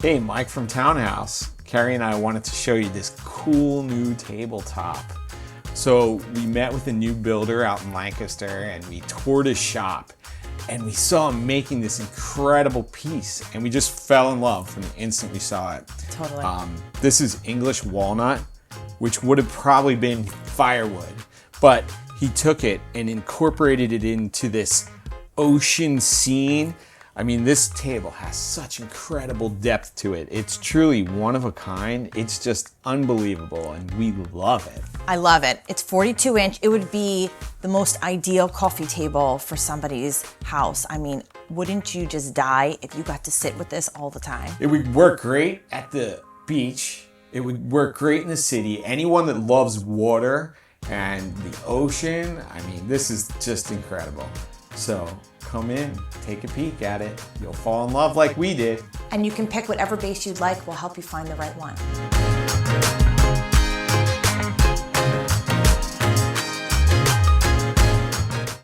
Hey, Mike from Townehaus. Carrie and I wanted to show you this cool new tabletop. So we met with a new builder out in Lancaster and we toured his shop and we saw him making this incredible piece and we just fell in love from the instant we saw it. Totally. This is English walnut, which would have probably been firewood, but he took it and incorporated it into this ocean scene. I mean, this table has such incredible depth to it. It's truly one of a kind. It's just unbelievable, and we love it. I love it. It's 42 inch. It would be the most ideal coffee table for somebody's house. I mean, wouldn't you just die if you got to sit with this all the time? It would work great at the beach. It would work great in the city. Anyone that loves water and the ocean, I mean, this is just incredible. So come in, take a peek at it. You'll fall in love like we did. And you can pick whatever base you'd like. We'll help you find the right one.